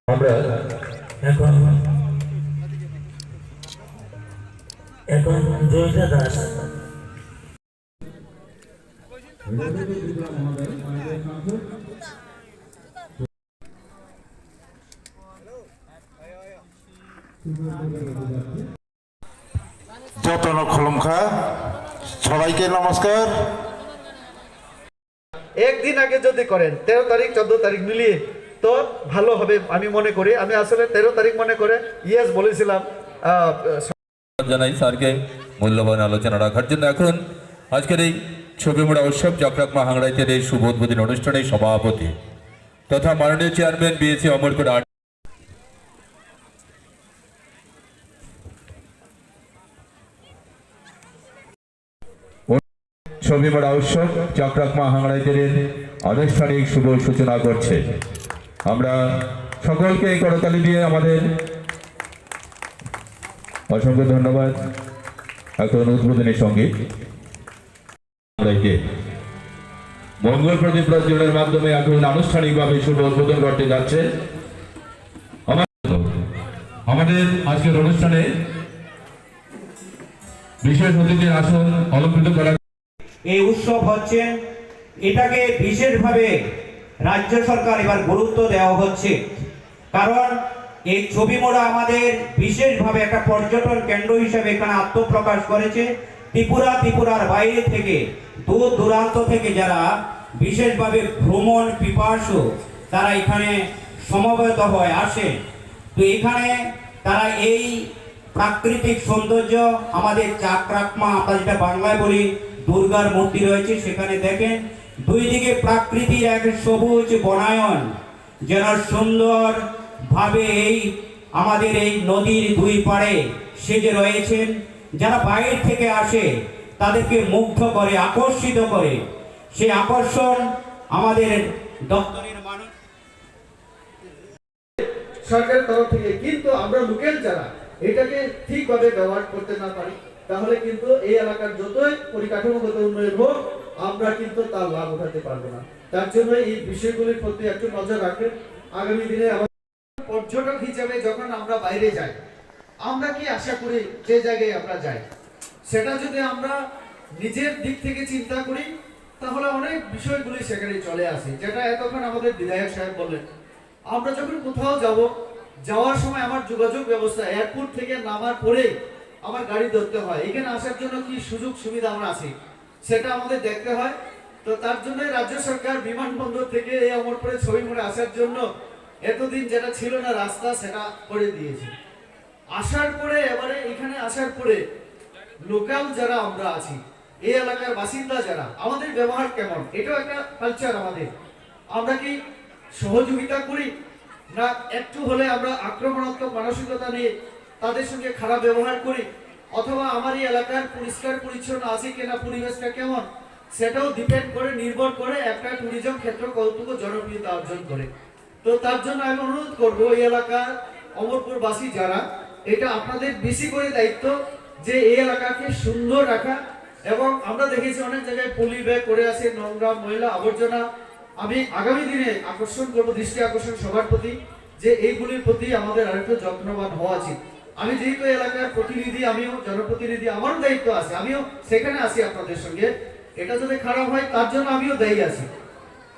আমরা এখন জয়িতা দাস যতন খলমখা সবাইকে নমস্কার। একদিন আগে যদি করেন 13 তারিখ 14 তারিখ মিলিয়ে তো ভালো হবে আমি মনে করি। আমি আসলে 13 তারিখ মনে করে ইয়েস বলেছিলাম। জানাই স্যারকে মূল্যবান আলোচনা রাখার জন্য। এখন আজকের এই ছবি মোড়া উৎসব চক্রাকমা হাংড়াইতের এই শুভ উদ্বোধনী অনুষ্ঠানের সভাপতি তথা মাননীয় চেয়ারম্যান বিএসি অমরকোট ছবি মোড়া উৎসব চক্রাকমা হাংড়াইতের আনুষ্ঠানিক শুভ সূচনা করছে। আমরা সকলকে এই করতালি দিয়ে আমাদের অসংখ্য ধন্যবাদ। এখন উদ্বোধনী সঙ্গীত মঙ্গল প্রদীপ প্রজ্বলনের মাধ্যমে এখন আনুষ্ঠানিকভাবে শুভ উদ্বোধন করতে যাচ্ছে। আমাদের আজকের অনুষ্ঠানে বিশেষ অতিথির আসন অলঙ্কৃত করা এই উৎসব হচ্ছে, এটাকে বিশেষভাবে রাজ্য সরকার এবার গুরুত্ব দেওয়া হচ্ছে, কারণ এই ছবি মোড়া আমাদের বিশেষভাবে একটা পর্যটন কেন্দ্র হিসেবে এখানে আত্মপ্রকাশ করেছে। ত্রিপুরার বাইরে থেকে দূর দূরান্ত থেকে যারা বিশেষভাবে ভ্রমণ পিপাসু তারা এখানে সমবেত হয় আসে। তো এখানে তারা এই প্রাকৃতিক সৌন্দর্য আমাদের চক্রাকমা, আমরা যেটা বাংলায় বলি দুর্গার মূর্তি রয়েছে, সেখানে দেখেন দুই দিকে প্রাকৃতির এক সবুজ বনায়ন যেন সুন্দর ভাবে এই আমাদের এই নদীর দুই পাড়ে সেজে রয়েছেন। যারা বাইরে থেকে আসে তাদেরকে মুগ্ধ করে, আকর্ষিত করে। সেই আকর্ষণ আমাদের দপ্তরের মানুষ সরকারের তরফ থেকে, কিন্তু আমরা লোকাল যারা এটাকে ঠিকভাবে ব্যবহার করতে না পারি তাহলে কিন্তু এই এলাকার যতই পরিকাঠামোগত উন্নয়ন হোক আমরা কিন্তু তার লাভ উঠাতে পারবো না। তার জন্য এই বিষয়গুলির প্রতি একটু নজর রাখবেন। আগামী দিনে পর্যটক হিসেবে যখন আমরা বাইরে যাই আমরা কি আশা করি যে জায়গায় আমরা যাই সেটা যদি আমরা নিজের দিক থেকে চিন্তা করি তাহলে অনেক বিষয়গুলি সেখানে চলে আসে, যেটা এতক্ষণ আমাদের বিধায়ক সাহেব বললেন। আমরা যখন কোথাও যাব, যাওয়ার সময় আমার যোগাযোগ ব্যবস্থা এয়ারপোর্ট থেকে নামার পরে আমার গাড়ি ধরতে হয়, এখানে আসার জন্য কি সুযোগ সুবিধা আমরা আছি সেটা আমাদের দেখতে হয়। তো তার জন্য রাজ্য সরকার বিমানবন্দর থেকে এই অমরপুরে ছবি মোড়ে আসার জন্য এতদিন যেটা ছিল না রাস্তা সেটা করে দিয়েছে। আসার পরে এবারে এখানে আসার পরে লোকাল যারা আমরা আছি, এই এলাকার বাসিন্দা যারা, আমাদের ব্যবহার কেমন, এটাও একটা কালচার আমাদের। আমরা কি সহযোগিতা করি না একটু হলে আমরা আক্রমণাত্মক মানসিকতা নিয়ে তাদের সঙ্গে খারাপ ব্যবহার করি, অথবা আমার এই এলাকার পরিষ্কার পরিচ্ছন্ন আছে কিনা, পরিবেশটা কেমন, সেটাও ডিপেন্ড করে, নির্ভর করে একটা ট্যুরিজম ক্ষেত্র কতটুকু জনপ্রিয়তা অর্জন করে। তো তার জন্য আমি অনুরোধ করবো এই এলাকার অমরপুরবাসী যারা, এটা আপনাদের বেশি করে দায়িত্ব যে এই এলাকাকে সুন্দর রাখা। এবং আমরা দেখেছি অনেক জায়গায় পলি ব্যাগ করে আছে, নোংরা ময়লা আবর্জনা। আমি আগামী দিনে আকর্ষণ করবো, দৃষ্টি আকর্ষণ সবার প্রতি, যে এইগুলির প্রতি আমাদের আরেকটু যত্নবান হওয়া উচিত। আমি যেহেতু এলাকার প্রতিনিধি, আমিও জনপ্রতিনিধি, আমারও দায়িত্ব আছে, আমিও সেখানে আছি আপনাদের সঙ্গে। এটা যদি খারাপ হয় তার জন্য আমিও দায়ী আছি।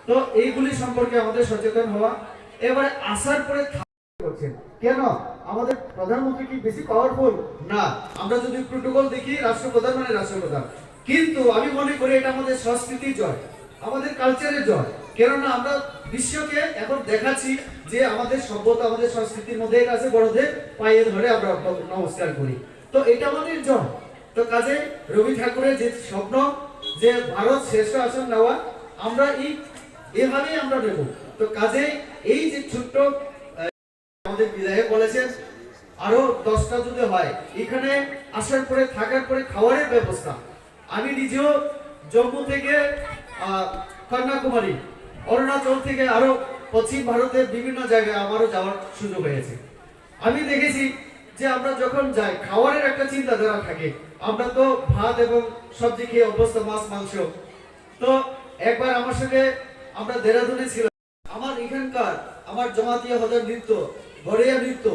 তো এইগুলি সম্পর্কে আমাদের সচেতন হওয়া। এবারে আসার পরে কেন আমাদের প্রধানমন্ত্রী কি বেশি পাওয়ারফুল না? আমরা যদি প্রোটোকল দেখি রাষ্ট্রপ্রধান মানে রাষ্ট্রপ্রধান, কিন্তু আমি মনে করি এটা আমাদের সংস্কৃতির জয়, আমাদের কালচারের জয়। কেননা আমরা বিশ্বকে এখন দেখাচ্ছি যে আমাদের সভ্যতা, আমাদের সংস্কৃতির মধ্যে আছে, বড়দের পায়ে ধরে আমরা নমস্কার করি। তো এটা আমাদের জয়। তো কাজে রবি ঠাকুরের যে স্বপ্ন যে ভারত শ্রেষ্ঠ আসন নেওয়া, আমরা এইভাবেই আমরা নেব। তো কাজে এই যে ছোট্ট আমাদের বিধায়ক বলেছেন আরো 10টা যদি হয়, এখানে আসার পরে থাকার পরে খাওয়ারের ব্যবস্থা। আমি নিজেও জম্মু থেকে কন্যাকুমারী, অরুণাচল থেকে আরো পশ্চিম ভারতের বিভিন্ন জায়গায় আমারও যাওয়ার সুযোগ হয়েছে। আমি দেখেছি যে আমরা যখন যাই, খাওয়ারের একটা চিন্তাধারা থাকে। আমরা তো ভাত এবং সবজি খেয়ে অভ্যস্ত, মাছ মাংস। তো একবার আমার সঙ্গে আমরা দেরাদুনে ছিলাম, আমার এখানকার আমার জমাতিয়া হজার নৃত্য, গড়িয়া নৃত্য,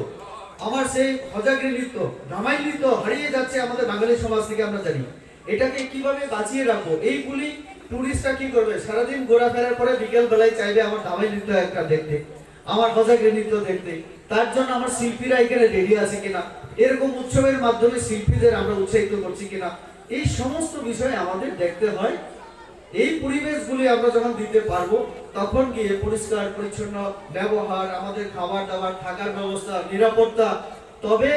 আমার সেই হজাগরি নৃত্য, ধামাই নৃত্য হারিয়ে যাচ্ছে আমাদের বাঙালি সমাজ থেকে। আমরা জানি এটাকে কিভাবে বাঁচিয়ে রাখবো। এইগুলি টুরিস্টরা কি করবে, সারাদিন ঘোরাফেরার পরে বিকেল বেলায় চাইবে আমার ধামাই নৃত্য একটা দেখতে, আমার হজাগরি নৃত্য দেখতে। তার জন্য আমার শিল্পীরা এখানে রেডি আছে কিনা, এরকম উৎসবের মাধ্যমে শিল্পীদের আমরা উৎসাহিত করছি কিনা, এই সমস্ত বিষয় আমাদের দেখতে হয়। এই পরিবেশগুলি আমরা যখন দিতে পারবো, তখন গিয়ে পরিষ্কার পরিচ্ছন্ন ব্যবহার, আমাদের খাবার দাবার, থাকার ব্যবস্থা, নিরাপত্তা, তবে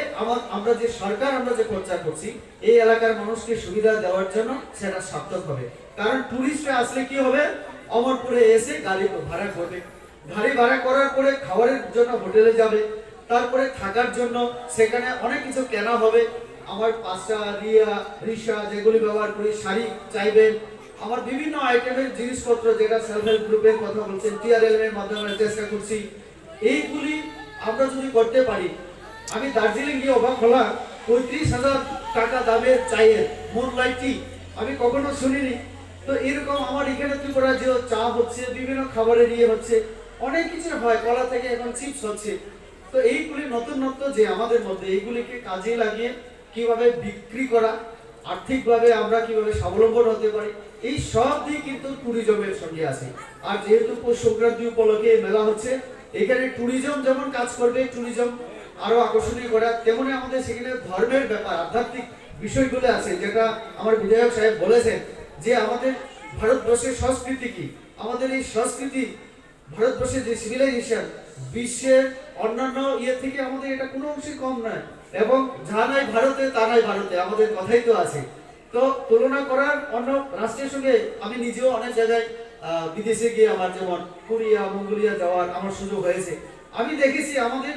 আমরা যে সরকার আমরা যে খরচা করছি এই এলাকার মানুষকে সুবিধা দেওয়ার জন্য, সেটা সার্থক হবে। কারণ টুরিস্টরা আসলে কি হবে, অমরপুরে এসে গাড়ি ভাড়া করবে, গাড়ি ভাড়া করার পরে খাবারের জন্য হোটেলে যাবে, তারপরে থাকার জন্য সেখানে অনেক কিছু কেনা হবে। আমার পাঁচটা রিসা যেগুলি ব্যবহার করি, শাড়ি চাইবেন, আমার বিভিন্ন আইটেমের জিনিসপত্র, যেটা সেলফ হেল্প গ্রুপের কথা বলছেন, টিআরএল এর মাধ্যমে চেষ্টা করছি। এইগুলি আমরা যদি করতে পারি, আমি দার্জিলিং গিয়ে অবাক হলাম, 35,000 টাকা দামের চায়ের মুনলাইট টি আমি কখনো শুনিনি। তো এরকম আমার এখানে ত্রিপুরা যে চা হচ্ছে, বিভিন্ন খাবারের হচ্ছে, অনেক কিছু হয়, কলা থেকে এখন চিপস হচ্ছে। তো এইগুলি নতুনত্ব যে আমাদের মধ্যে, এইগুলিকে কাজে লাগিয়ে কিভাবে বিক্রি করা, আর্থিকভাবে আমরা কিভাবে স্বাবলম্বন হতে পারি, এই সব দিক কিন্তু ট্যুরিজমের সঙ্গে আছে। আর যেহেতু পৌষ সংক্রান্তি উপলক্ষে মেলা হচ্ছে, এখানে ট্যুরিজম যেমন কাজ করবে, ট্যুরিজম আরো আকর্ষণীয় করা, তেমনি আমাদের সেখানে ধর্মের ব্যাপার, আধ্যাত্মিক বিষয়গুলো আছে, যেটা আমার বিধায়ক সাহেব বলেছেন যে আমাদের ভারতবর্ষের সংস্কৃতি কি, আমাদের এই সংস্কৃতি, ভারতবর্ষের যে সিভিলাইজেশন, বিশ্বের অন্যান্য থেকে আমাদের এটা কোনো অংশে কম নয়। এবং যা নাই ভারতে তা নাই ভারতে, আমাদের কথাই তো আছে। তো তুলনা করার অন্য রাষ্ট্রের সঙ্গে আমি নিজেও অনেক জায়গায় বিদেশে গিয়ে, আমার যেমন কোরিয়া, মঙ্গোলিয়া যাওয়ার আমার সুযোগ হয়েছে। আমি দেখেছি আমাদের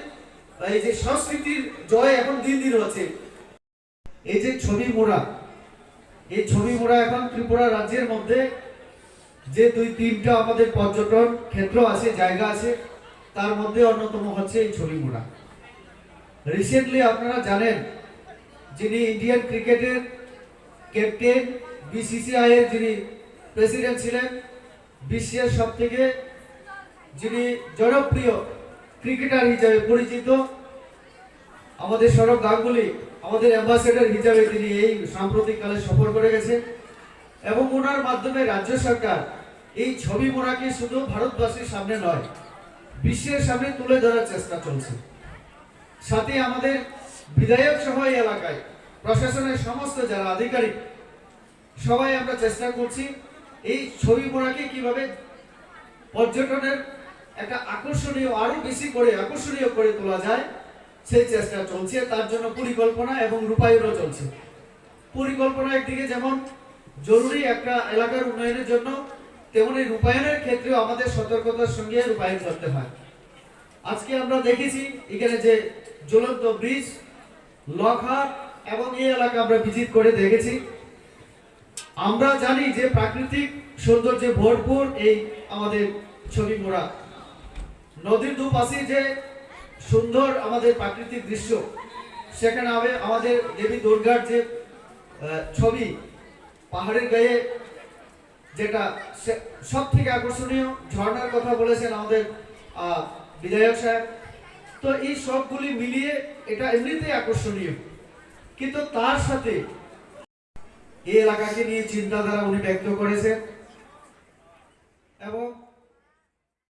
এই যে সংস্কৃতির জয় এখন দিন দিন হচ্ছে। এই যে ছবি মোড়া, এই ছবি মোড়া এখন ত্রিপুরা রাজ্যের মধ্যে যে 2-3টা আমাদের পর্যটন ক্ষেত্র আছে, জায়গা আছে, তার মধ্যে অন্যতম হচ্ছে এই ছবি মোড়া। রিসেন্টলি আপনারা জানেন, যিনি ইন্ডিয়ান ক্রিকেটের ক্যাপ্টেন, বিসিসিআই এর যিনি প্রেসিডেন্ট ছিলেন, বিশ্বের সবথেকে যিনি জনপ্রিয় ক্রিকেটার হিসেবে পরিচিত, আমাদের সৌরভ গাঙ্গুলি, আমাদের অ্যাম্বাসেডর হিসেবে তিনি এই সাম্প্রতিককালে সফর করে গেছেন। এবং ওনার মাধ্যমে রাজ্য সরকার এই ছবি মোড়াকে শুধু ভারতবাসীর সামনে নয়, বিশ্বের সামনে তুলে ধরার চেষ্টা চলছে। সাথে আমাদের বিধায়ক সহ এই এলাকায় প্রশাসনের সমস্ত যারা আধিকারিক, সবাই আমরা চেষ্টা করছি এই ছবি মোড়াকে কিভাবে পর্যটনের একটা আকর্ষণীয়, আরো বেশি করে আকর্ষণীয় করে তোলা যায়, সেই চেষ্টা চলছে। তার জন্য পরিকল্পনা এবং রূপায়ণও চলছে। পরিকল্পনা একদিকে যেমন জরুরি একটা এলাকার উন্নয়নের জন্য, তেমনি রূপায়ণের ক্ষেত্রেও আমাদের সতর্কতার সঙ্গে রূপায়ণ করতে হয়। আজকে আমরা দেখেছি এখানে যে জ্বলন্ত ব্রিজ, লকহাট এবং এই এলাকা আমরা ভিজিট করে দেখেছি। আমরা জানি যে প্রাকৃতিক সৌন্দর্যে ভরপুর এই আমাদের ছবি মোড়া। নদীর দুপাশে যে সুন্দর আমাদের প্রাকৃতিক দৃশ্য, সেখানে আমাদের দেবী দুর্গার যে ছবি পাহাড়ের গায়ে, যেটা সব থেকে আকর্ষণীয়, ঝর্ণার কথা বলেছেন আমাদের বিধায়ক সাহেব। তো এই সবগুলি মিলিয়ে এটা এমনিতেই আকর্ষণীয়, কিন্তু তার সাথে এই এলাকাকে নিয়ে চিন্তাধারা উনি ব্যক্ত করেছেন। এবং